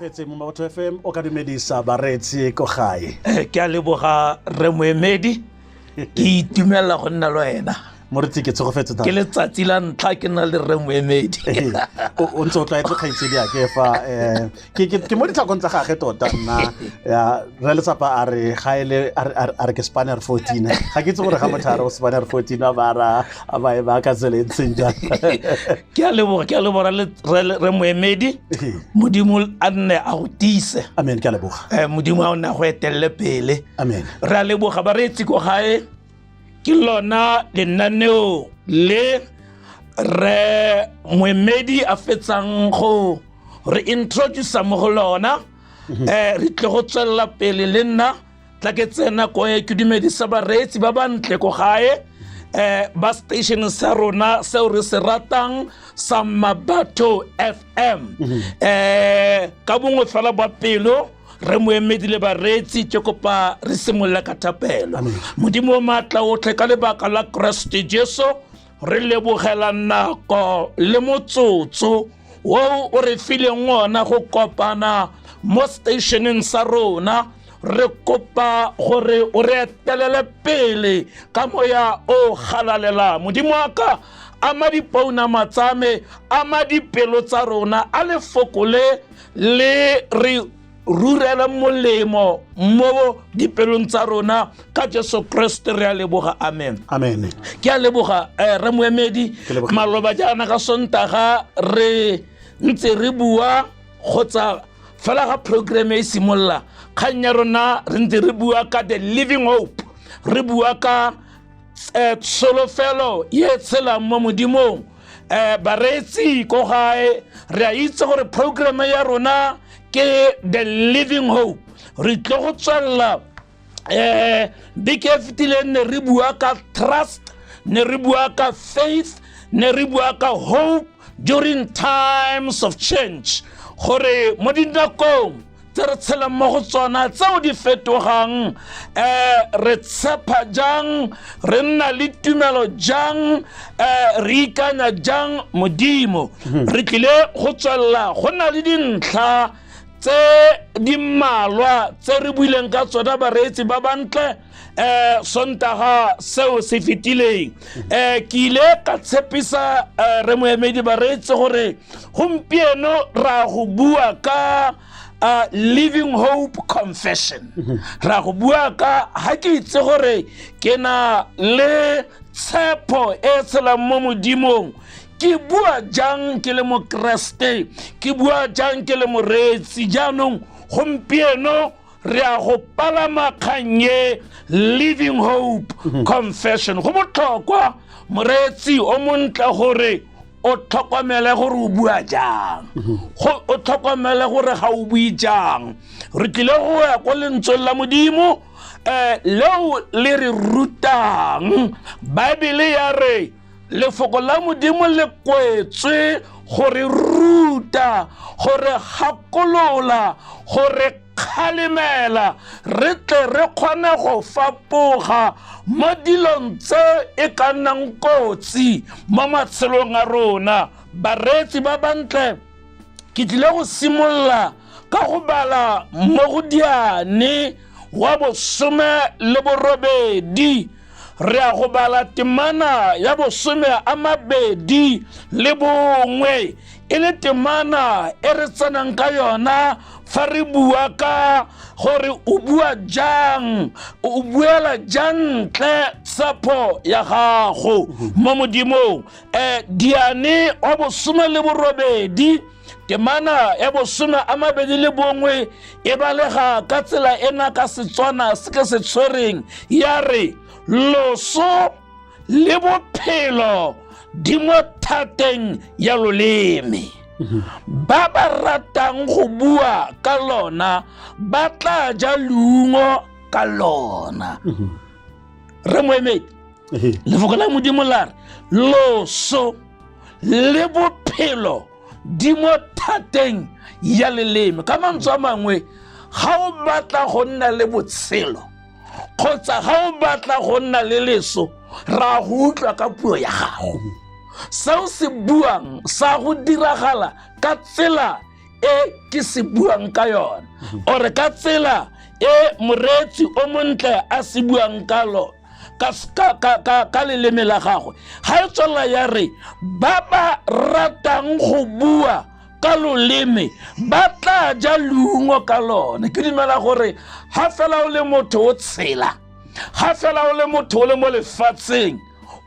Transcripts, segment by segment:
tsholofetse mo Mabotho FM o ka dumedisa baretsi ko gae ke a leboga re moemedi ke itumela go nna le wena moretsi ke tsholofetse ke letsatsi la ntlha ke nna le re moemedi o ntse o tlaetse kgaitsedi ya ke fa ke mo ditlhakong tsa gage tota nna ya re letsapa a re ga ile a re ke Spanner 14 ga ke itse gore ga motho a re o Spanner 14 a ba ka tseleng jang ke a leboga re moemedi modimo a nne a go tiise amen ke a leboga modimo a nna go etelle pele amen re a leboga baretsi ko gae ke lona lenaneo le re moemedi a fetsang go re introduce mo go lona re tle go tswella pele le nna tla ke tsena ko ke dumedisa baretsi ba bantle ko gae ba station sa rona se re se ratang sa Mabotho FM ka bongwe fela ba pelo re moemedi le baretsi ke kopa re simolla ka thapelo modimo matla o tle ka lebaka la Kristo Jesu re lebogela nako le motsotso wo o re fileng ona go kopana mo stationeng sa rona re kopa gore o re etelele pele ka moya o galalela modimo wa ka ama dipauna matsame ama dipelo tsa rona a le fokole le re rurela molemo mo dipelong tsa rona ka Jesu Kriste re a leboga amen amen ke a leboga re moemedi maloba jana ka Sontaga re ntse re bua kgotsa fela ga program e simolla kganya rona re ntse re bua ka the living hope re bua ka solofelo ye tshela mo modimong baretsi ko gae re a itse gore program ya rona ke the living hope re tlo go tswalla beke fitile ne re bua ka trust ne re bua ka faith ne re bua ka hope during times of change gore mo dinakong tse re tshela mo go tsona tseo di fetogang re tshepa jang re nna le tumelo jang re ikanya jang modimo re tlile go tswalla go na le dintlha tse di mmalwa tse re buileng ka tsona baretsi ba bantle Sontaga seo se fitileng ke ile ka tshepisa re moemedi baretsi gore gompieno ra go bua ka living hope confession ra go bua ka ha ke itse gore ke na le tshepo e tselang mo modimong ke bua jang ke le mo Kriste ke bua jang ke le moretsi jaanong gompieno re a go palama kganye living hope confession go botlhokwa moretsi o montle gore o tlhokomele gore o bua jang o tlhokomele gore ga o bui jang re tlile go ya go lentswe la modimo leo le re rutang Bible ya re lefoko la modimo le kwetswe gore ruta gore gakolola gore kgalemela re tle re kgone go fapoga mo dilong tse e ka nnang kotsi mo matshelong a rona baretsi ba bantle ke tlile go simolla ka go bala mo go Diane wa 18 re a go bala temana ya 21 e le temana e re tsenang ka yona fa re bua ka gore o bua jang o buela jantle tshepo ya gago mo modimong Diane wa 18 temana ya 21 e balega ka tsela ena ka Setswana se ke se tshwereng ya re loso le bophelo di mo thateng ya loleme ba ba ratang go bua ka lona ba tla ja leungo ka lona re moemedi lefoko la modimo la re loso le bophelo di mo thateng ya leleme ka mantswe a mangwe ga o batla go nna le botshelo kgotsa ga o batla go nna le leso ra go utlwa ka puo ya gago seo se buang sa go diragala ka tsela e ke se buang ka yona ore ka tsela e moreetsi o montle a se buang ka lo ka leleme la gagwe ga e tswela ya re ba ba ratang go bua ka loleme ba tla ja leungo ka lone ke dumela gore ga fela o le motho o tshela ga fela o le motho o le mo lefatsheng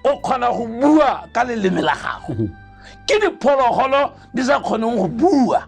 o kgona go bua ka leleme la gago ke diphologolo di sa kgoneng go bua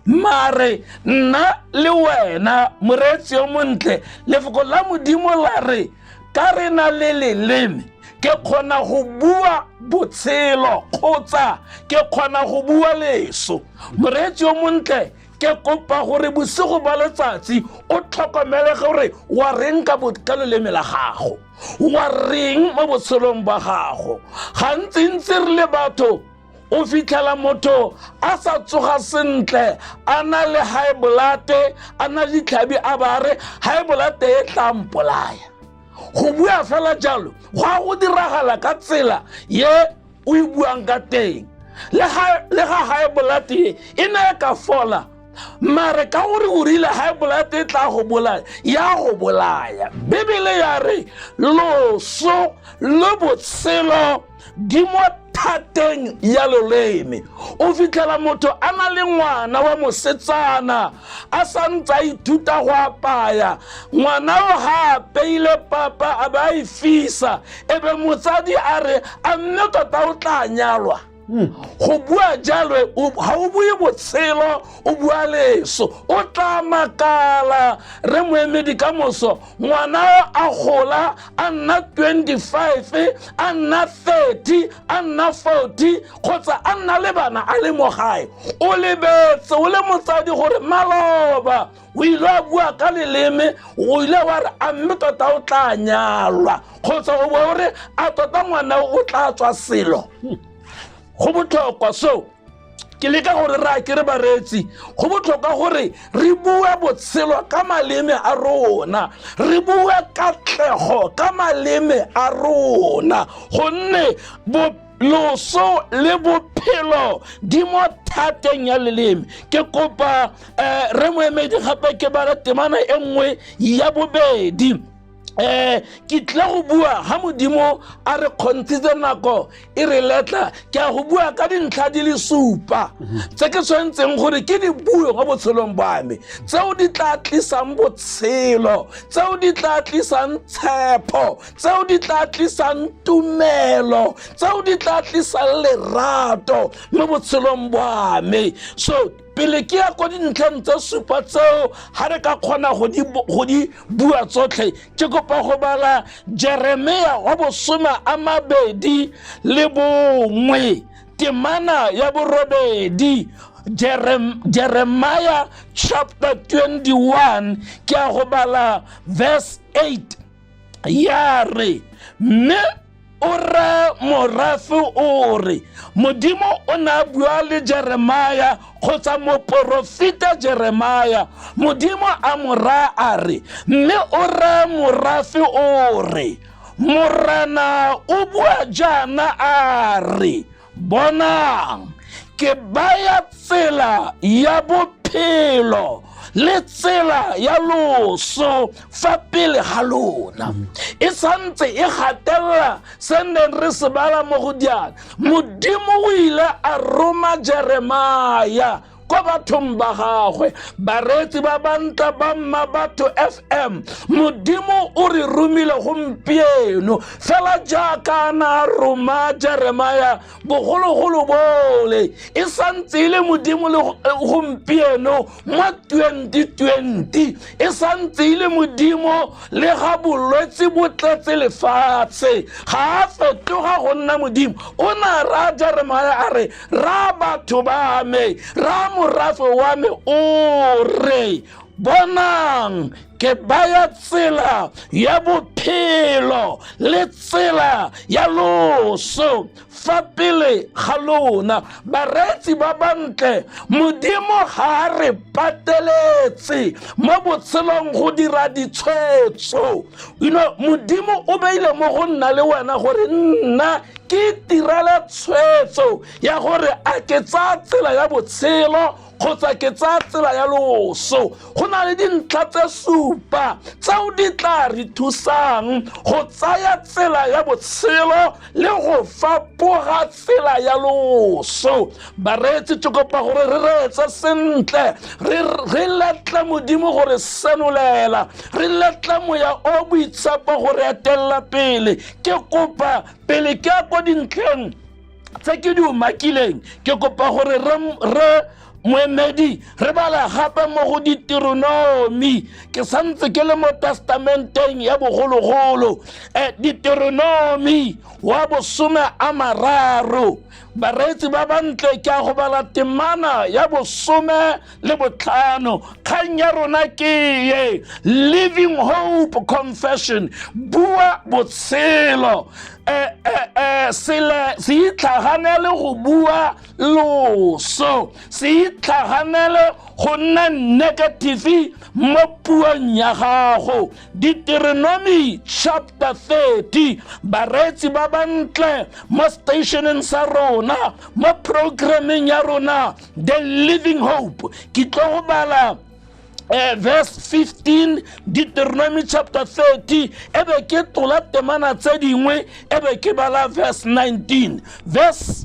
mare nna le wena moreetsi o montle lefoko la modimo la re ka re na le leleme ke kgona go bua botshelo kgotsa ke kgona go bua leso moreetsi o montle ke kopa gore bosigo ba letsatsi o tlhokomele gore wa reng ka leleme la gago wa reng mo botshelong ba gago gantsi re le batho o fitlhela motho a sa tsoga sentle a na le high blood a na ditlhabi a bare high blood e tlampolaya go bua fela jalo go diragala ka tsela ye o e buang ka teng le ga high blood e na ka fola mare ka gore o rile high blood e tla go bolaya ya go bolaya bibele ya re loso le botshelo di mo thateng ya loleme o fitlhela motho a na le ngwana wa mosetsana a sa ntse a ithuta go apaya ngwana o ga apeile papa a ba e fisa ebe motsadi a re a mme tota o tla nyalwa go bua jalo ga o bue botshelo o bua leso o tla makala re moemedi ka moso ngwana a gola a nna 25 a nna 30 a nna 40 kgotsa a nna le bana a le mo gae o lebetse o le motsadi gore maloba o ile a bua ka leleme o ile wa re a mme tota o tla nyalwa kgotsa o bore a tota ngwana o tla tswa selo go botlhokwa so ke leka gore ra ke re bareetsi go botlhokwa gore re bua botshelo ka maleme a rona re bua katlego ka maleme a rona gonne loso le bophelo di mo thateng ya leleme ke kopa re moemedi gape ke bala temana e nngwe ya bobedi ke tla go bua ha modimo a re kgontitse nako e re letla ke a go bua ka dintlha di le supa tse ke tshwantseng gore ke di bue go botshelong ba me tseo di tla tlisang botshelo tseo di tla tlisang tshepo tseo di tla tlisang tumelo tseo di tla tlisang lerato mo botshelong ba me so pele ke ya go dintlheng tse supa tseo ha re ka kgona go di bua tsotlhe ke kopa go bala Jeremia wa 21 temana ya borobedi Jeremiah chapter 21 ke a go bala verse 8 ya re me ora morafe ore modimo o na bua le Jeremiah kgotsa moprofita Jeremiah modimo a mora a re mme ora morafe ore morana o bua jana a re bonang ke baya tsela ya bophelo le tsela ya loso fa pele ga lona e santse e gatella se neng re se bala mo go diana modimo o ile a roma Jeremiah ko bathong ba gagwe bareetsi ba bantla ba Mmabatho FM modimo o re romile gompieno fela jaaka na roma Jeremiah bogologolo bole e santse ile modimo le gompieno mo 2020 e santse ile modimo le ga bolwetse bo tletse lefatshe ga a fetoga go nna modimo o na ra Jeremiah a re ra batho ba me ra morafe wa me o re bonang ke baya tsela ya bophelo le tsela ya loso fa pele ga lona bareetsi ba bantle modimo ga re pateletse mo botshelong go dira ditshwetso modimo o beile mo go nna le wena gore nna ke tirela tshwetso ya gore a ke tsa tsela ya botshelo kgotsa ke tsa tsela ya loso go na le dintlha tse supa tseo di tla re thusang go tsaya tsela ya botshelo le go fapoga tsela ya loso bareetsi ke kopa gore re reetse sentle re letla modimo gore senolela re letla moya o boitshepo gore etelela pele ke kopa pele ke a ko dintlheng tse ke di umakileng ke kopa gore re moemedi re bala gape mo go Deuteronomy ke santse ke le mo testamenteng ya bogologolo Deuteronomy wa bosome a mararo bareetsi ba bantle ke a go bala temana ya bosome le botlhano kgang ya rona ke ye Living Hope Confession bua botshelo se itlhaganele go bua loso se itlhaganele go nna negative mo puong ya gago Deuteronomy chapter 30 bareetsi ba bantle mo stationeng sa rona mo programming ya rona The Living Hope ke tlo go bala verse 15 Deuteronomy chapter 30 ebe ke tola temana tse dingwe ebe ke bala verse 19 verse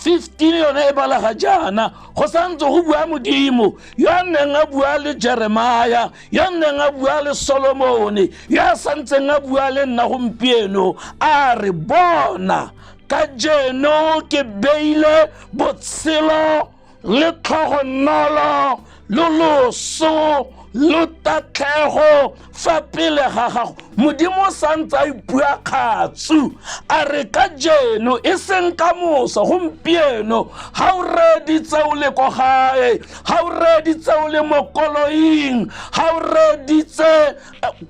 15 yone e bala ga jana go santse go bua modimo yo neng a bua le Jeremiah yo neng a bua le Solomon yo santse a bua le nna gompieno a re bona ka jeno ke beile botshelo le tlhogonolo loso lo tatlhego fa pele ga gago modimo santse a ipua kgatsu a re ka jeno e seng ka mosa gompieno ga o reditse o le ko gae ga o reditse o le mo koloing ga o reditse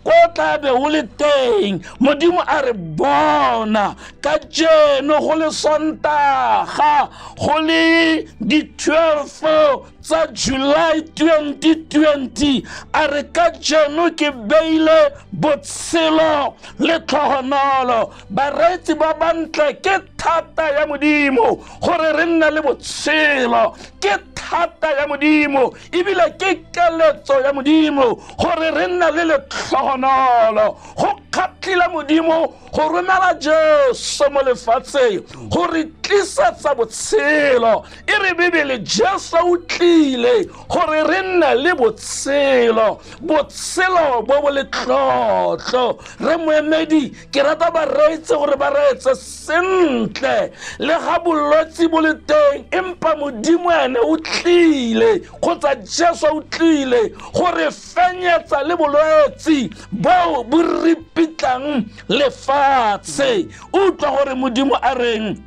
ko tlabe o le teng modimo a re bona ka jeno go le sontaga go le di 12 tsa July 2020 a re ka jeno ke beile botshelo le tlhogonolo bareetsi ba bantle ke thata ya modimo gore re nna le botshelo ke thata ya modimo ebile ke keletso ya modimo gore re nna le tlhogonolo go kgatlhile modimo go romela Jesu mo lefatsheng gore tlisetsa botshelo e re Bibele Jesu o tlile gore re nne le botshelo bo bo le tlotlo re moemedi ke rata bareetsi gore ba reetse sentle le ga bolwetsi bo le teng empa modimo ene o tlile kgotsa Jesu o tlile gore fenyetsa le bolwetsi bo bo ripitlang lefatshe utlwa gore modimo a reng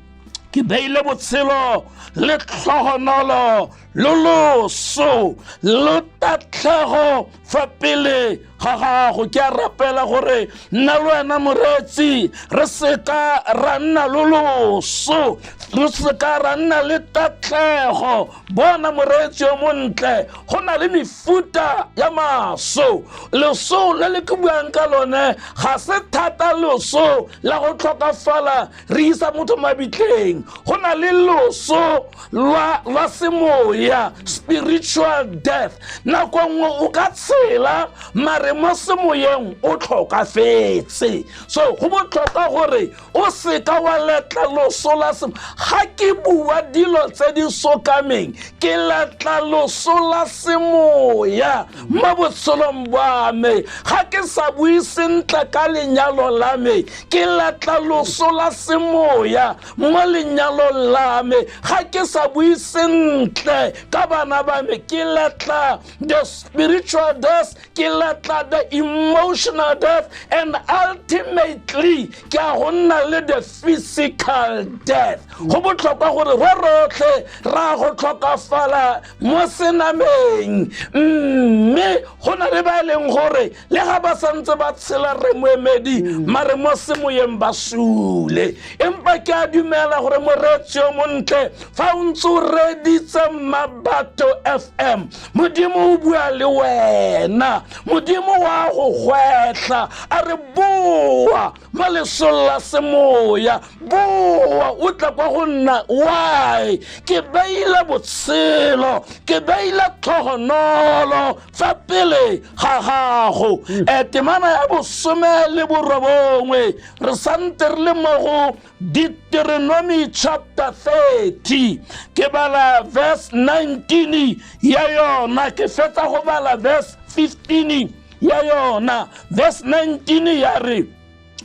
ke beile botshelo le tlhogonolo loso lo tatlhego fa pele ga gago ke a rapela gore nna le wena moreetsi re seka ra nna loso re seka ra nna le tatlhego bona moreetsi o montle go na le mefuta ya maso loso le le ke buang ka lone ga se thata loso la go tlhokafala re isa motho mabitleng go na le loso lwa semoya spiritual death nako nngwe o ka tshela mare mo semoyeng o tlhokafetse so go botlhokwa gore o seka wa letla loso la ga ke bua dilo tse di sokameng ke letla loso la semoya mo botshelong bwa me ga ke sa bue sentle ka lenyalo la me ke letla loso la semoya mo lenyalo la me ga ke sa bue sentle ka bana ba me ke letla the spiritual death, ke letla the emotional death, and ultimately ke a go nna le the physical death. Go botlhokwa gore re rotlhe ra go tlhokafala mo senameng, mme go na le ba leng gore le ga ba santse ba tshela re moemedi mare mo semoyeng ba sule. Empa ke a dumela gore moreetsi yo montle fa o ntse o reditse Mabato FM, Modimo o bua le wena, Modimo wa go gwetla a re boa mo lesong la semoya, boa o tla kwa go nna. Why? Ke beile botshelo, ke beile tlhogonolo fa pele ga gago. Temana ya bosome le borobongwe re sante re le mo go Deuteronomy chapter 30 ke bala verse 19 ya yona, ke fetsa go bala verse 15 ya yona. Verse 19 ya re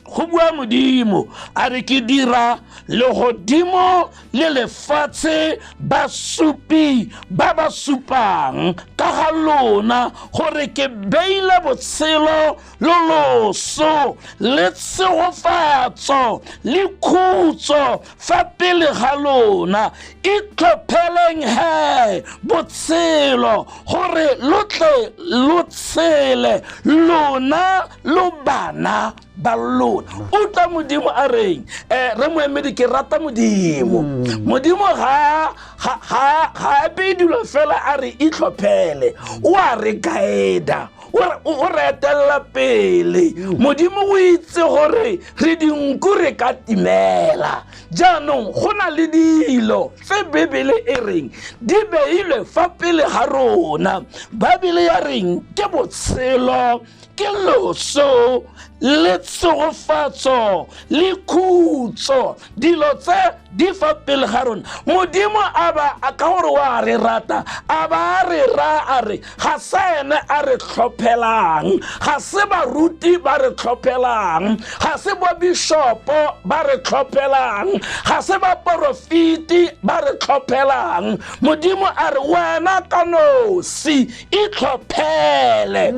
go bua Modimo a re ke dira legodimo le lefatshe basupi ba ba supang ka ga lona gore ke beile botshelo lo loso le tshegofatso le khutso fa pele ga lona, itlhopheleng he botshelo gore lo tle lo tshele lona lo bana ba lona. O tla Modimo a reng re moemedi ke rata Modimo. Modimo ga be dilo fela a re itlhophele, o a re guida, o re etella pele. Modimo o itse gore re dinku re ka timela. Jaanong go na le dilo tse Bebele e reng di beilwe fa pele ga rona. Bibele ya reng ke botshelo, ke loso le tsegofatso le khutso, dilo tse di fa pele ga rona. Modimo a ba a ka gore wa re rata, a ba re ra a re ga se ene a re tlhophelang, ga se baruti ba re tlhophelang, ga se bo bishopo ba re tlhophelang, ga se ba porofiti ba re tlhophelang. Modimo a re wena ka nosi itlhophele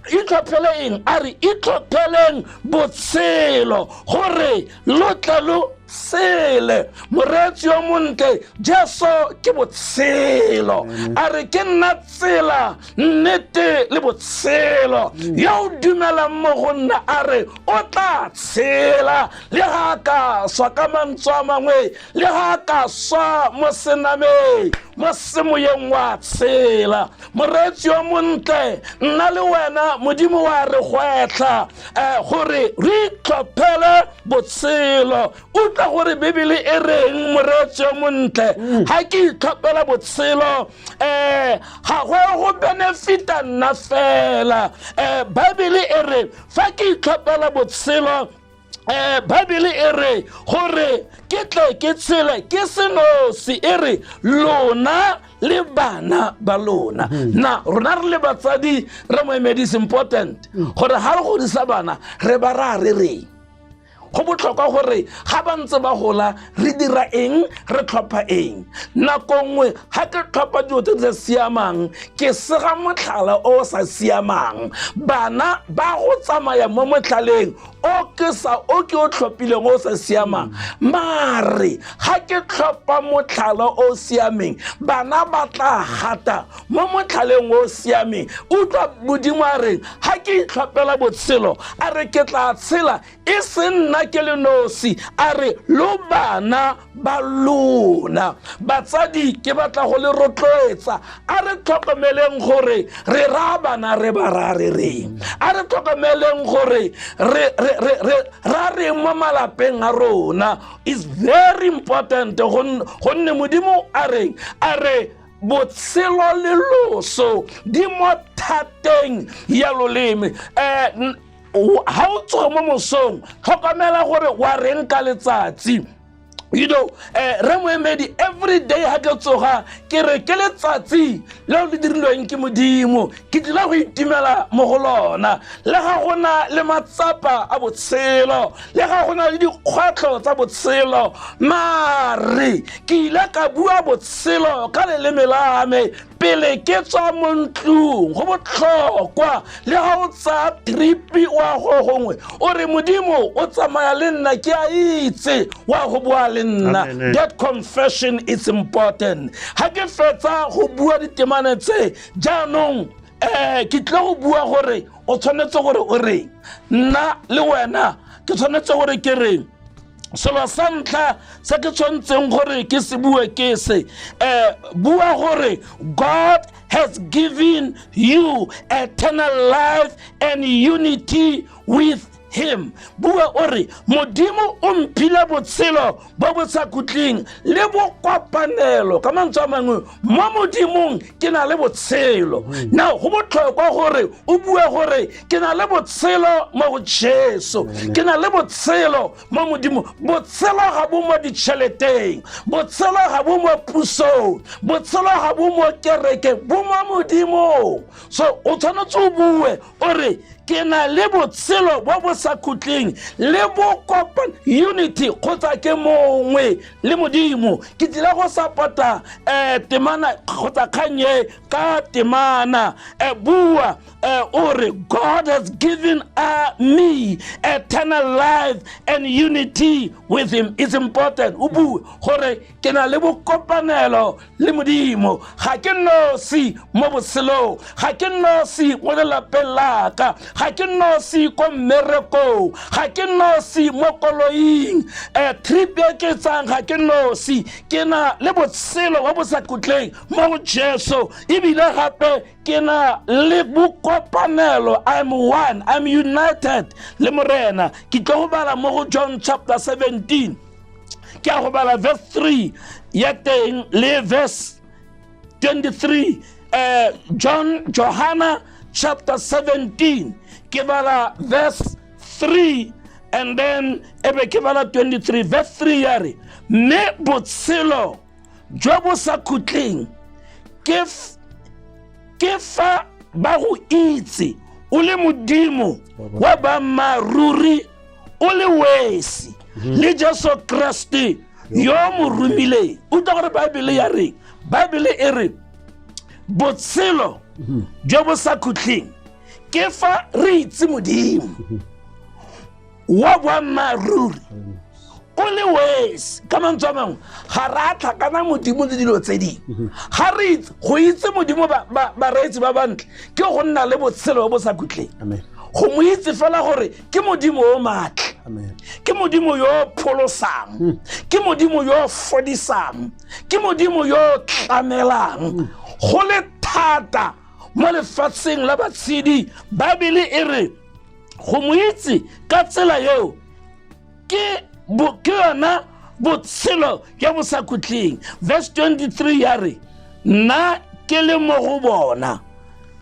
itlhophele eng? A re itlhopheleng botshelo gore lo tla lo sele. Moreetsi yo montle, Jesu ke botshelo, a re ke nna tsela nnete le botshelo. Yo dumela mo go nna a re o tla tshela le ga ka swa ka mantswe a mangwe, le ga ka swa mo senameng, mo semoyeng wa tshela. Moreetsi yo montle, nna le wena Modimo wa re gwetla gore re itlhophele botshelo. Utlwa gore Bebele e reng moreetsi yo montle, ha ke itlhophela botshelo ga go benefita nna fela. Bibele e re fa ke itlhophela botshelo, Bibele e re gore ke tle ke tshele ke senosi, e re lona le bana ba lona. Na rona re le batsadi re moemedi is important gore ha re godisa bana re ba ra re reng. Go botlhokwa gore ga ba ntse ba gola re dira eng, re tlhopha eng. Nako nngwe ga ke tlhopha dilo tse di siamang ke sega motlhala o sa siamang. Bana ba go tsamaya mo motlhaleng o ke o tlhophileng o sa siamang, mare ga ke tlhopha motlhala o siameng bana ba tla gata mo motlhaleng o siameng. Utlwa Modimo a reng ga ke itlhophela botshelo, a re ke tla tshela e se nna ke le nosi, a re lo bana ba lona. Batsadi ke batla go le rotloetsa, a re tlhokomeleng gore re ra bana re ba ra re reng, a re tlhokomeleng gore ra re mo malapeng a rona. Is very important gonne Modimo a re botshelo le loso di mo thateng ya loleme. Ha o tsoga mo mosong tlhokomela gore wa reng ka letsatsi, you know, Ramoemedi, every day ha ke tsoga ke re ke letsatsi le le dirilweng ke Modimo ke dila go itimela mo go lona le ga gona le matsapa a botshelo le ga gona le dikgwatlo tsa botshelo mare ke ile ka bua botshelo ka leleme la me pele ke tswa mo ntlong go botlhokwa le ga o tsa tripi wa go gongwe o re Modimo o tsamaya le nna ke a itse wa go bua le nna. That confession is important. Ha ke fetsa go bua ditemane tse jaanong ke tlo go bua gore o tshwanetse gore o re nna le wena ke tshwanetse gore ke re selo sa ntlha se ke tshwanetseng gore ke se bue ke se bua gore God has given you eternal life and unity with him. Bua ore Modimo o mphile botshelo bo bo sa kutleng le bo kwapanelo ka mantswe a mangwe mo Modimong ke na le botshelo. Now go botlhokwa gore o bue gore ke na le botshelo mo go Jesu ke na le botshelo mo Modimo. Botshelo ga bo mo ditšheleteng, botshelo ga bo mo pusong, botshelo ga bo mo kereke, bo mo Modimo. So o tshwanetse o bue ore ke na le botshelo bo bo sa kutleng le bo kopan unity kgotsa ke mongwe le Modimo. Ke dila go sapota temana kgotsa kganye ka temana bua ore God has given me eternal life and unity with him. It's important o bue gore ke na le bo kopanelo le Modimo. Ga ke no si mo botshelo, ga ke no si mo lelapeng la ka, ga ke no si ko mmereko, ga ke no si mo koloing trip e ke tsang, ga ke no si ke na le botshelo wa bo sa kutleng mo go Jesu ebile gape ke na le bokopanelo. I'm one, I'm united le Morena. Ke tlo go bala mo go John chapter 17 ke a go bala verse 3 ya teng le verse 23 Johanna chapter 17 ke bala verse 3 and then ebe ke bala 23 verse 3 yare me botshelo jo bo sa kutleng ke fa ba go itse o le Modimo wa ba maruri o le wesi le Jesu Kriste yo mo rumile. O tla gore Bible ya re Bible e re botshelo jo bo sa kutleng ke fa re itse Modimo wa ba maruri o le wesi ka mantswe a mangwe ga ra tlhakana Modimo le dilo tse dingwe ga re itse go itse Modimo bareetsi ba bantle ke go nna le botshelo bo sa kutleng. Go mo itse fela gore ke Modimo o matle, ke Modimo yo pholosang, ke Modimo yo fodisang, ke Modimo yo tlamelang go le thata mo lefatsheng la batshedi. Bible e re go mo itse ka tsela eo ke yona botshelo ya bo sa kutleng. Verse 23 ya re nna ke le mo go bona,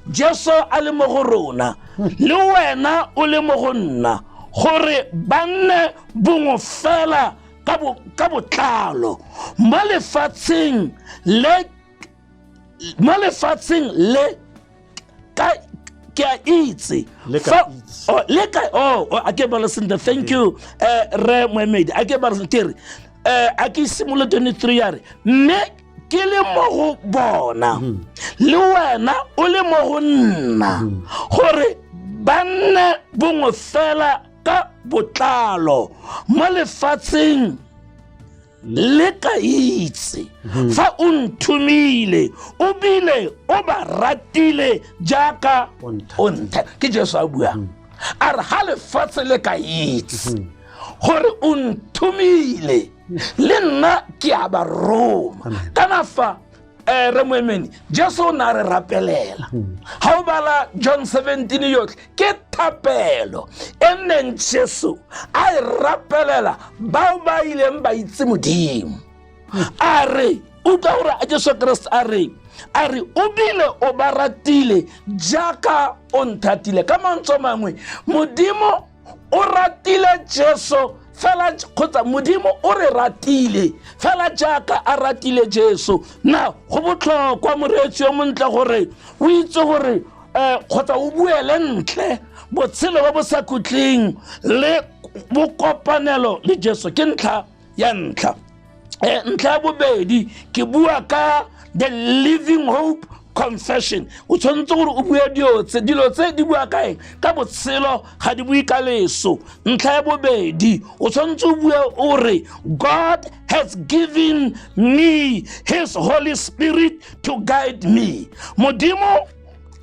Jesu a le mo go rona, le wena o le mo go nna, gore ba nne bongwe fela ka botlalo mo lefatsheng le ka ke a itse a ke bala sentle. Thank you Re Moemedi. A ke bala sentle a ke simolo 23 ya re mme ke le mo go bona le wena o le mo go nna, gore ba nne bongwe fela ka botlalo mo lefatsheng le ka itse fa o nthumile o bile o ba ratile jaaka o ntha. Ke Jesu a buang a re ha lefatshe le ka itse gore o nthumile le nna ke a ba roma. Kana fa Re Moemedi Jesu o na re rapelela ha o bala John 17 yotlhe ke thapelo e neng Jesu a e rapelela bao ba ileng ba itse Modimo. A re o tla gore a Jesu Kriste a re o bile o ba ratile jaaka o nthatile. Ka mantswe mangwe Modimo o ratile Jesu fela kgotsa modimo o re ratile fela jaaka a ratile Jesu. Na go botlhokwa moreetsi yo montle gore o itse gore kgotsa o buele ntle botshelo ba bo sa kutleng le bokopanelo le Jesu ke ntlha ya ntlha. Ntlha ya bobedi ke bua ka the living hope confession. O tshwanetse gore o bue dilo tse di bua kae ka botshelo ga di bue ka leso. Ntlha ya bobedi o tshwanetse o bue o re God has given me his Holy Spirit to guide me. Modimo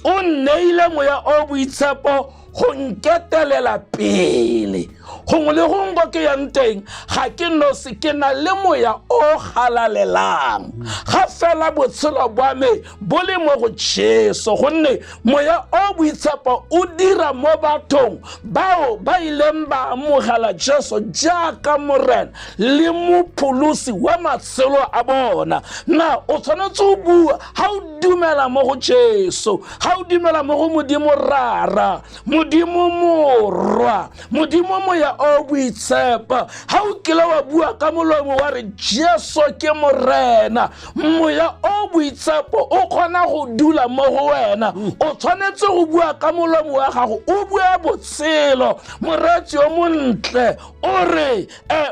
o neile moya o boitshepo go nketelela pele. Gongwe le gongwe ke yang teng ga ke no se ke na le moya o galalelang ga fela botshelo bwa me bo le mo go Jesu gonne moya o boitshepo o dira mo bathong bao ba ileng ba amogela Jesu jaaka morena le mopholosi wa matshelo a bona. Na o tshwanetse o bua ga o dumela mo go Jesu, ga o dumela mo go Modimo rara, Modimo morwa, Modimo moya o boitshepo. Ha o kile wa bua ka molomo wa re Jesu ke morena, moya o boitshepo o kgona go dula mo go wena. O tshwanetse go bua ka molomo wa gago o bua botshelo. Moreetsi o montle o re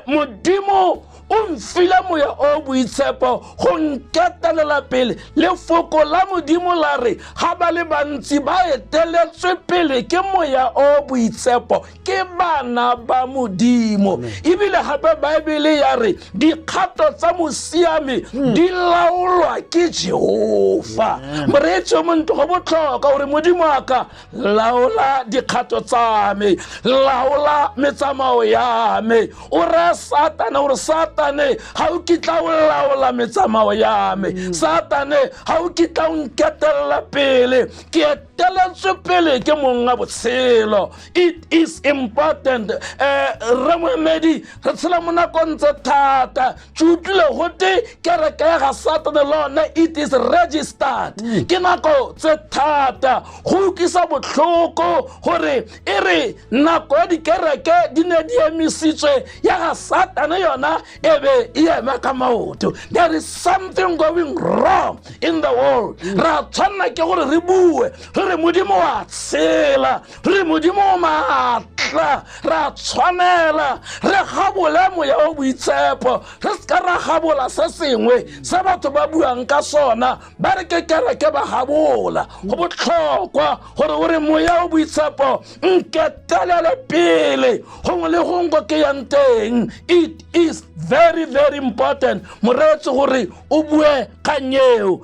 Modimo o mfile moya o boitshepo go nketelela pele. Lefoko la Modimo la re ga ba le bantsi ba eteletswe pele ke moya o boitshepo ke bana ba Modimo. Ebile gape Baebele ya re dikgato tsa mosiame di laolwa ke Jehova. Moreetsi o montle go botlhokwa gore Modimo a ka laola dikgato tsa me, laola metsamao ya me. O re Satane gore Satane ha o kitla o laola metsamao ya me, Satane ha o kitla o nketelela pele ke eteletswe pele ke monga botshelo. It is important Ramamedi re tshela mo nakong tse thata tšutlile gote kereke ya ga Satane lona it is registered ke nako tse thata go ukisa botlhoko gore e re nako ya dikereke di ne di emisitswe ya ga Satane yona ebe e ema ka maoto. There is something going wrong in the world. Ra tshwana ke gore re bue re Modimo wa tshela, re Modimo maatla, ra tshwanela re gabola moya o boitshepo, re ska ra gabola se sengwe sa batho ba buang ka sona ba re ke kereke ba gabola. Go botlhokwa gore o re moya o boitshepo nketelele pele gongwe le gongwe ke yang teng. It is very very important moreetsi gore o bue ka nyeo.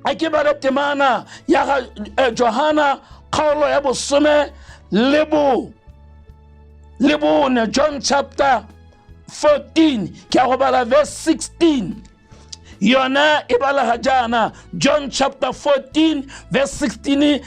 A ke ba le temana ya Johana kgaolo ya bosome le bone, John chapter 14 ke a go bala verse 16 yona e bala ga jana. John chapter 14 verse 16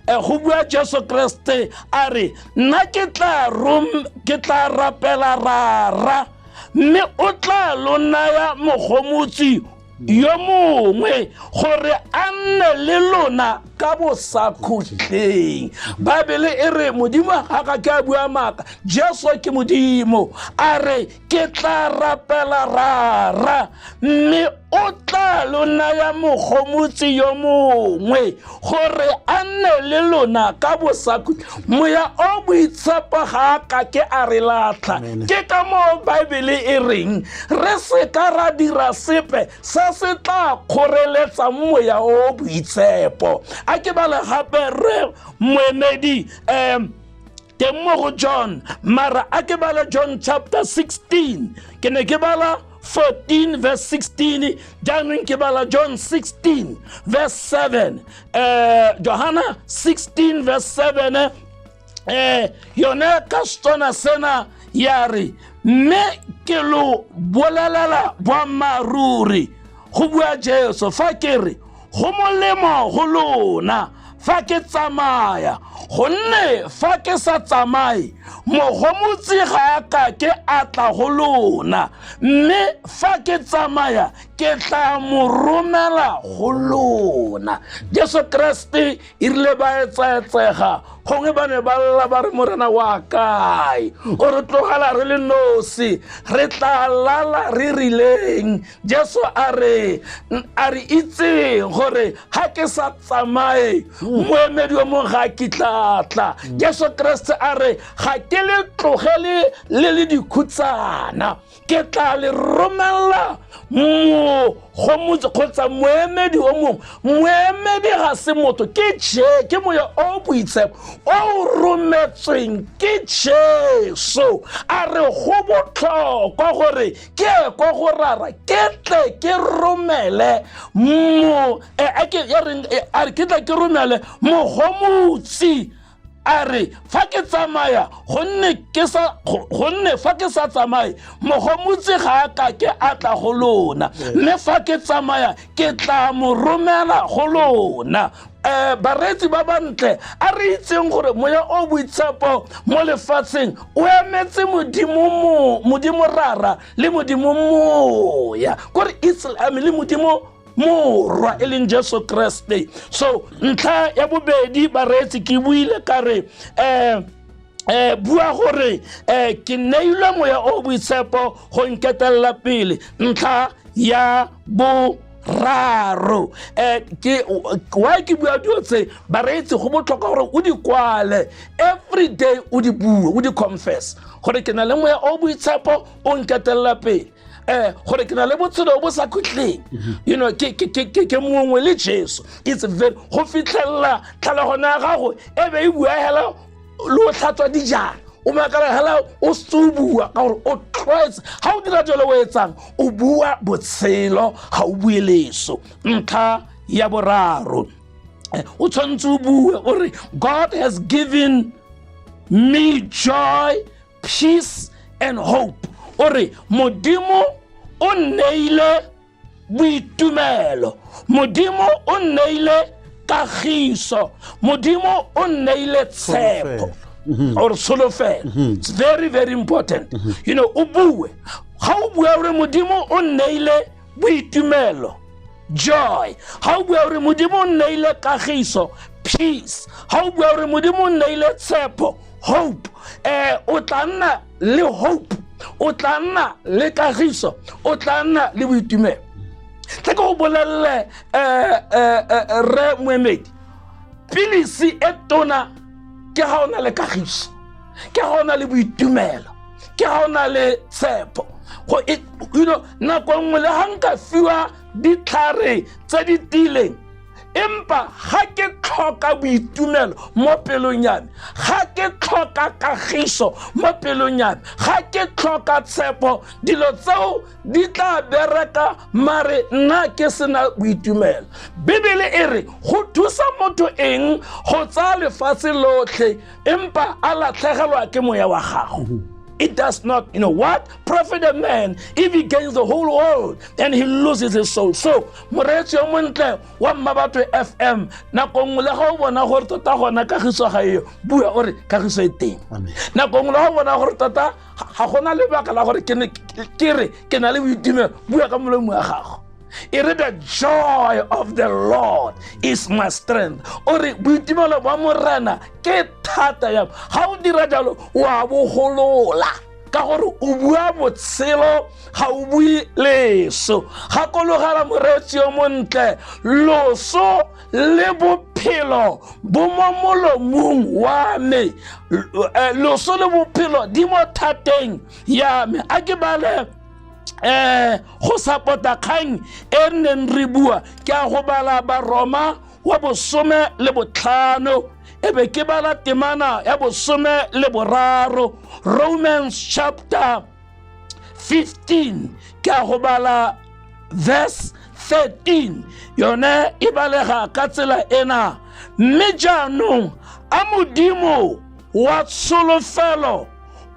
go bua Jesu Kriste a re nna ke tla rapela rara mme o tla lonaya mogomotsi yo mongwe gore a nne le lona ka bo sa khutleng. Baebele e re Modimo ga ka ke a bua maaka, Jesu ke Modimo a re ke tla rapela rara mme o tla lona ya mogomotsi yo mongwe gore a nne le lona ka bo sa khutleng. Moya o boitshepo ga ka ke a re latlha. Ke ka mo Baebele e reng re se ka ra dira sepe se se tla kgoreletsa moya o boitshepo. A ke bala gape re moemedi teng mo go John, mara a ke bala John chapter 16 ke ne ke bala 14 verse 16 jaanong ke bala John 16 verse 7 Johana 16 verse 7 yone ka stona sena yare me ke lo bolelela boammaaruri go bua Jesu fa ke re go molemo go lona fa ke tsamaya gonne fa ke sa tsamaye mogomotsi ga ka ke atla go lona mme fa ke tsamaya ke tla mo romela go lona. Jesu Kriste e rile ba etsaetsega gongwe ba ne ba lla ba re morena wa kae o re tlogela re le nosi re tla lala re rileng Jesu a re itseng gore ha ke sa tsamaye moemedi o mongwe ga ke tlatla Jesu Kriste a re ga ke le tlogele le dikhutsana ke tla le romela mogomotse kgotsa moemedi o mongwe moemedi ga se motho ke moya o boitshepo o rometsweng ke Jesu a re go botlhokwa gore ke ko go rara ke tle ke romele ke tle ke romele mogomotsi a re fa ke tsamaya gonne fa ke sa tsamaye mogomotsi ga ka ke atla go lona mme fa ke tsamaya ke tla mo romela go lona baretsi ba bantle a re itseng gore moya o boitshepo mo lefatsheng o emetse modimo rara le modimo moya kore Islam le modimo morwa e leng Jesu Kriste so ntlha ya bobedi baretsi ke buile ka re bua gore ke neilwe moya o boitshepo go nketelela pele ntlha ya boraro wa ke bua dio tse baretsi go botlhokwa gore o di kwale every day o di bue o di confess gore ke na le moya o boitshepo o nketelela pele gore ke na le botshelo bo sa khutleng you know ke mongwe le Jesu it's very go fitlhella tlhaloganya ya gago e be e bua hela lo tlhatswa dijana o makala hela o subua ka gore o tloetse ha o dira jalo o etsang o bua botshelo ha o bue leso ntlha ya boraro o tshwantse o bue gore God has given me joy, peace and hope ore modimo o neile boitumelo modimo o neile kagiso modimo o neile tshepo or solofelo it's very very important you know o bue ha o bua ore modimo o neile boitumelo joy ha o bua ore modimo o neile kagiso peace ha o bua ore modimo o neile tshepo hope o tla nna le hope o tla nna le kagiso o tla nna le boitumelo tla go bolelle re moemedi pilisi e tona ke ha ona le kagiso ke ha ona le boitumelo ke ha ona le tshepo go you know nako nngwe le hanka fiwa ditlhare tse di tileng empa ga ke tlhoka boitumelo mo pelong ya me ga ke tlhoka kagiso mo pelong ya me ga ke tlhoka tshepo dilo tseo di tla bereka mare nna ke sena boitumelo bibele e re go thusa motho eng go tsaya lefatshe lotlhe empa a latlhegelwa ke moya wa gago. It does not, you know what? Profit a man if he gains the whole world and he loses his soul. So, moretsi o montle wa Mmabatho FM nako nngwe le ga o bona gore tota gona kagiso ga eo bua ore kagiso e teng. Nako nngwe le ga o bona gore tota ga gona lebaka la gore ke na le boitumelo bua ka molomo wa gago. The joy of the Lord is my strength. Ore boitumelo ba morena ke thata ya ha o dira jalo wa bo golola ka gore o bua botshelo ga o bue leso ga kologela moretsi o montle loso le bophelo bo mo molomong wa me loso le bophelo di mo thateng ya me a ke bale go sapota kgang e neng re bua ke a go bala Baroma wa bosome le botlhano ebe ke bala temana ya bosome le boraro Romans chapter 15 ke a go bala verse 13 yone e balega ka tsela ena mme jaanong a modimo wa tsholofelo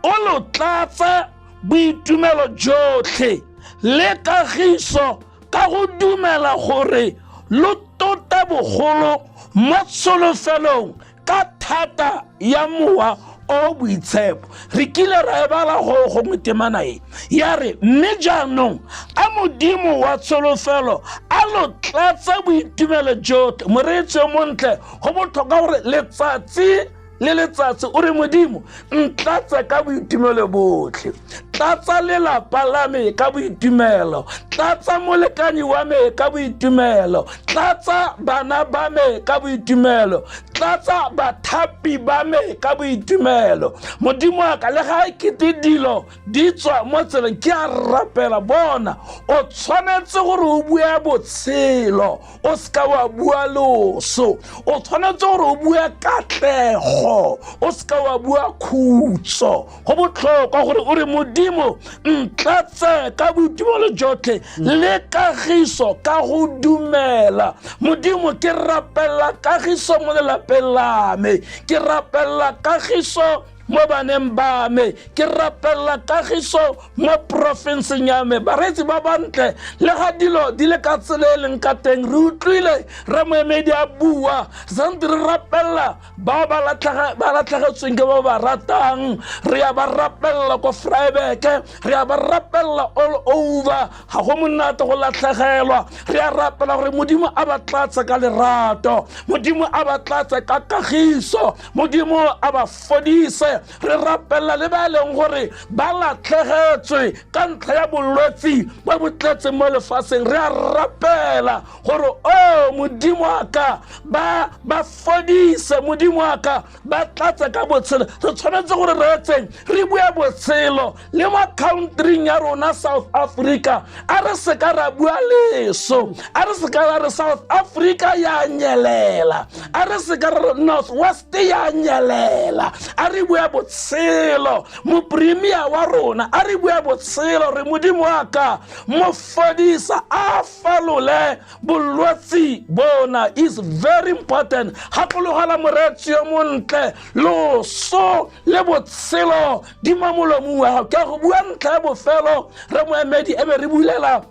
o lo tlatsa boitumelo jotlhe le kagiso ka go dumela gore lo tota bogolo mo tsolofelong ka thata ya mowa o boitshepo re kile ra e bala go motemana e ya re mme jaanong a modimo wa tsholofelo a lo tlatsa boitumelo jotlhe moretsi o montle go botlhokwa gore letsatsi le letsatsi o re modimo ntlatsa ka boitumelo botlhe, tlatsa lelapa la me ka boitumelo, tlatsa molekani wa me ka boitumelo, tlatsa bana ba me ka boitumelo, tlatsa bathapi ba me ka boitumelo. Modimo wa ka le ga ekete dilo di tswa mo tseleng ke a rapela bona o tshwanetse gore o bua botshelo o ska wa bua loso, o tshwanetse gore o bua katlego o ska wa bua khutso. Go botlhokwa gore o re modimo ntlatse ka boitumelo jotlhe le kagiso ka go dumela. Modimo ke rapela kagiso mo lelapeng la me, ke rapela kagiso mo baneng ba me, ke rapela kagiso mo profinseng ya me. Bareetsi ba bantle le ga dilo di le ka tsela e leng ka teng re utlwile re moemedi a bua santse re rapela ba latlhegetsweng ke ba ba ratang, re ya ba rapela ko Vryburg, re ya ba rapela all over. Ga go monate go latlhegelwa, re ya rapela gore modimo a ba tlatsa ka lerato, modimo a ba tlatsa ka kagiso, modimo a ba fodise. Re rapela le ba leng gore ba latlhegetswe ka ntlha ya bolwetsi ba botletse mo lefatsheng, re a rapela gore o modimo wa ka ba fodise, modimo wa ka ba tlatsa ka botshelo. Re tshwanetse gore re etseng re bua botshelo le mo countryng ya rona South Africa. A re se ka ra bua leso, a re se ka ra re South Africa ya nyelela, a re se ka ra North West ya nyelela, a re bua botshelo mo premier wa rona, a re bua botshelo re modimo wa ka mo fodisa a falole bolwetsi bona. Is very important. Hakologala moretsi yo montle loso le botshelo di mamolomong wa ka go bua ntlha bofelo re moemedi ebe re bulela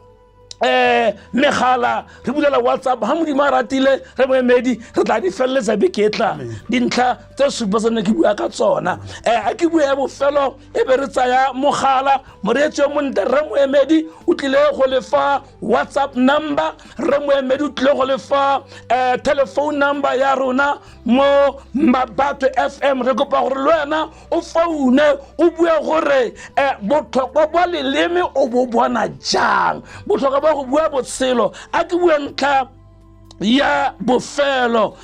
megala re bulela WhatsApp ha modimo a ratile re moemedi re tla di felletsa beketla dintlha tse supa tsone ke bua ka tsona. A ke bua bofelo e be re tsaya mogala moreetsi yo montle re moemedi o tlile go lefa WhatsApp number, re moemedi o tlile go lefa telephone number ya rona mo Mabato FM. Re kopa gore le wena o foune o bua gore botlhokwa ba leleme o bo bona jang, botlhokwa ba go bua botshelo. A ke bua ntlha ya bofelo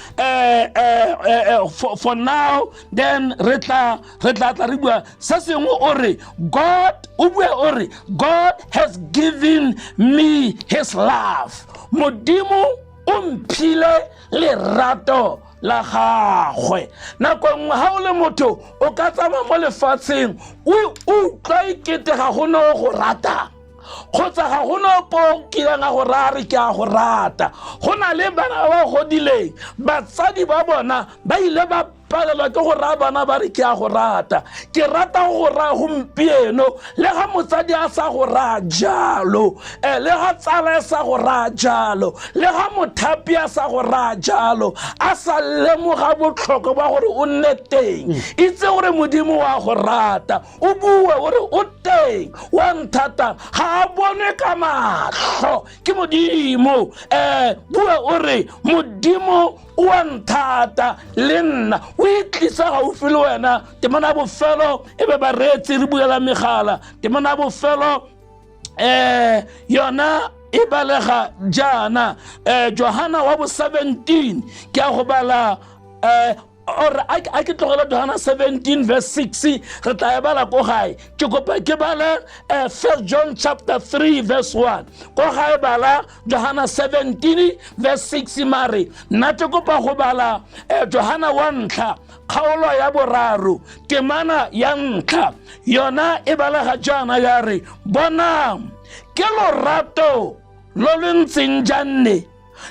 for now, then re tla re bua se sengwe o re God has given me his love. Modimo o mphile lerato la gagwe. Nako nngwe ha o le motho o ka tsama mo lefatsheng o utlwa ekete ga go no go rata, kgotsa ga go no po kileng a go rare ke a go rata. Go na le bana ba godileng batsadi ba bona ba ile ba palelwa ke go raya bana ba re ke a go rata, ke rata go raya gompieno le ga motsadi a sa go raya jalo, le ga tsala e sa go raya jalo, le ga mothapi a sa go raya jalo, a sa lemoga botlhokwa ba gore o nne teng. Itse gore modimo wa go rata, o bue gore o teng wa nthata, ga a bone ka matlho ke modimo. Bue o re modimo wa nthata le nna o itlisa gaufi le wena. Temana bofelo e be bareetsi re buela megala. Temana bofelo yona e balega jana Johana wa bo 17 ke a go bala or I ke tlogela Johana 17 verse 6 re tla bala ko gae. Ke kopa ke bala 1 John chapter 3 verse 1 ko gae bala Johana 17 verse 6 mare nna ke kopa go bala Johana 1 ntlha kgaolo ya boraro temana ya ntlha yona e bala jana ya re bona ke lorato lo le ntseng janne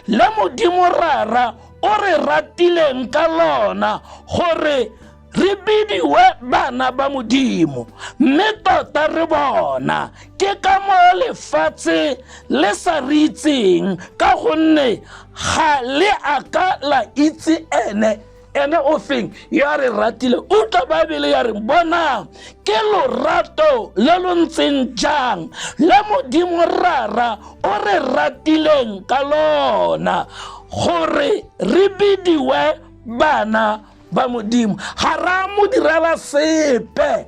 le modimo rara o re ratileng ka lona gore re bidiwe bana ba modimo, mme tota re bona ke ka mo lefatshe le sa re itseng ka gonne ga le aka la itse ene o feng ya re ratile. Utlwa Baebele ya re bona ke lorato le lo ntseng jang le modimo rara o re ratileng ka lona gore re bidiwe bana ba modimo ga ra mo direla sepe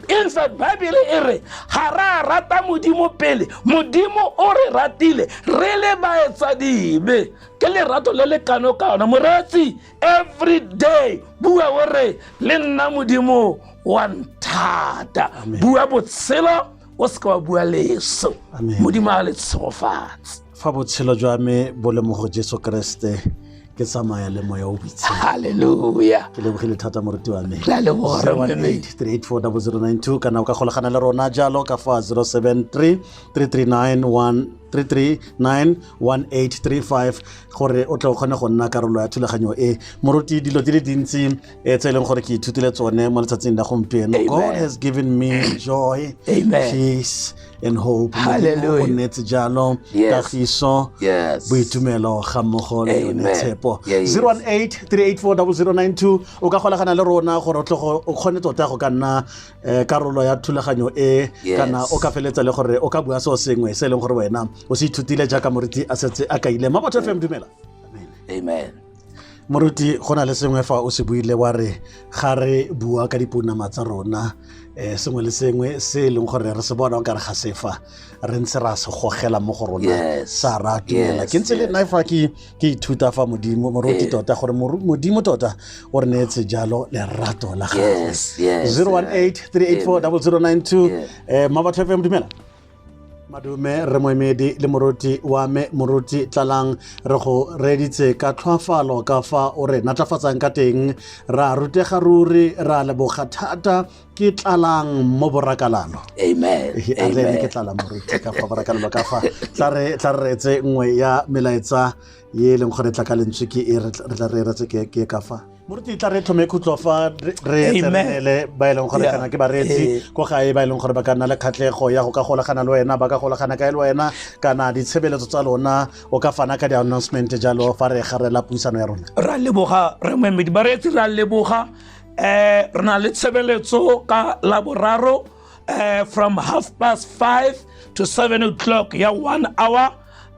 in fact Bible e re ga ra rata modimo pele modimo o re ratile re le baetsadibe ke lerato le le kano-kano moretsi every day bua o re le nna modimo wa nthata bua botshelo o se ka wa bua leso modimo a le tshegofatse fa botshelo jwa me bo le mo go Jesu Kriste ke tsamaya le moya o botshelo haleluya ke lebogile thata moruti wa me la le bore 01838400092 kana o ka golagana le rona jalo ka fa 073-339-1835 gore o tle o kgone go nna karolo ya thulaganyo e moruti dilo di le dintsi tse e leng gore ke ithutile tsone mo letsatsing la gompieno. God has given me joy, peace and hope. Hallelujah. O nnetse jalo kagiso boitumelo ga mmogo le yone tshepo. 01838400092 o ka golagana le rona gore o kgone tota go ka nna karolo ya thulaganyo e kana o ka feletsa le gore o ka bua seo sengwe se e leng gore wena o se ithutile jaaka moruti a setse a kaile Mmabatho FM dumela. Amen. Moruti go na le sengwe fa o se buile wa re ga re bua ka dipunama tsa rona sengwe le sengwe se e leng gore re se bona o ka re ga sefa re ntse ra se gogela mo go rona sa ra dumela ke ntse le nna fa ke ithuta fa modimo moruti tota gore modimo tota o re neetse jalo lerato la gagwe. 01838400092 Mmabatho FM dumela. Madume re moemedi le moruti wa me moruti Tlalang re go reditse ka tlhoafalo ka fa o re natlafatsang ka teng ra rutega ruri ra leboga thata ke Tlalang mo borakalalo. Amen. Amen. Ke Tlalang moruti ka fa borakalalo ka fa tla re etse nngwe ya melaetsa ye leng gore tla ka lentswe ke e re tla re retse ke ka fa moruti tla re thome khutlo fa re tsenele ba ileng gore kana ke baretsi go gae ba ileng gore ba ka nna le khatlego ya go ka golagana le wena ba ka golagana ka le wena kana ditshebeletso tsa lona o ka fana ka di announcement jalo fa re garela puisano ya rona. Ra leboga re moemedi baretsi ra leboga re na le tshebeletso ka laboraro from 5:30 to 7 o'clock ya 1 hour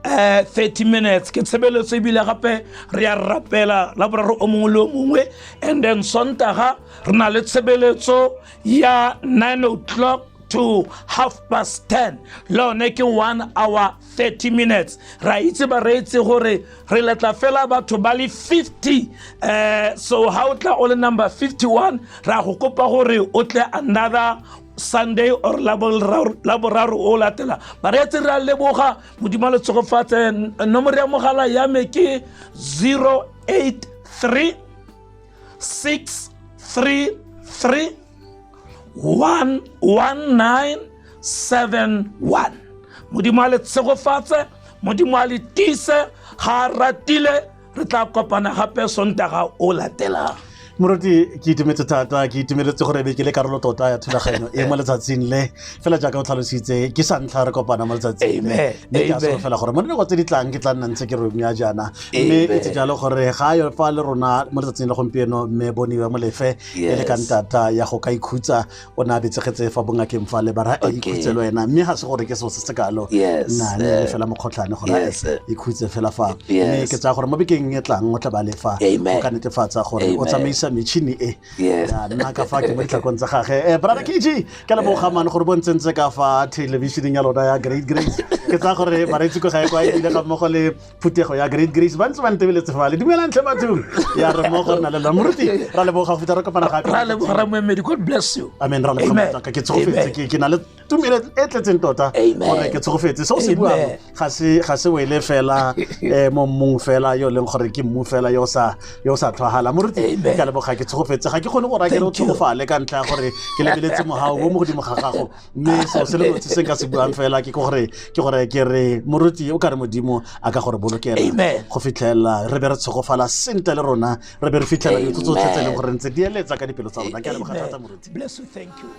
30 minutes ke tshebeletso ebile gape re ya rapela laboraro o mongwe le o mongwe and then sontaga re na le tshebeletso ya 9 o'clock to 10:30 lone ke 1 hour 30 minutes ra itse ba re itse gore re letla fela batho ba le 50 so ha o tla o le number 51 ra go kopa gore o tle another Sunday or laboraro o latela ba re itse ra leboga modimo le tsogofatse nomoro ya mogala ya me ke 083 633 11971 modimo le tsegofatse modimo le tise ga ratile re tla kopana gape sontaga o latela. Moruti ke itumetse thata ke itumeletse gore be ke le karolo tota ya thulaganyo e mo letsatsing le fela jaaka o tlhalositse ke sa ntlha re kopana mo letsatsing le ke a so fela gore mo dinako tse di tlang ke tla nna ntse ke re ya jana mme e tse jalo gore ga yo fa le rona mo letsatsing le gompieno mme boniwa mo lefe e le kantata ya go ka ikhutsa o na betsegetse fa bongakeng fa le bara ikhutse le wena mme ga se gore ke se se kalo na le fela mokgotlane gore ikhutse fela fa mme ke tsa gore mo bekeng e tlang o tla ba le fa o ka netefatsa gore o tsamaisa metšhini e ya nna ka fa ke mo ditlhakong tsa gage brother KG ka leboga man gore bontsentse ka fa televisioneng ya lona ya Great Grace ke tsa gore baretsi ko gae kwa ile ga mmogo le phutego ya Great Grace ba ntse ba ntebeletse fa le dumelang tle bathong ya re mo gore na le moruti ra leboga go feta re kopana gape ra leboga ra moemedi God bless you. Amen. Ra leboga ka ke tsogofetse ke na le tumelo e tletseng tota gore ke tsogofetse so se bua ga se wele fela mo mong fela yo leng gore ke mmu fela yo sa tlhagala moruti ka leboga ke tsogofetse ga ke gone go rakela o tsogofale ka ntla gore ke lebeletse mogao mo godimo ga gago mme so se le se ka se buang fela ke gore ke re moruti o ka re modimo a ka gore bolokela go fitlhela re be re tsogofala sente le rona re be re fitlhela ditso tsotlhe tse leng gore ntse di eletsa ka dipelo tsa rona ke a leboga thata moruti. Bless you. Thank you.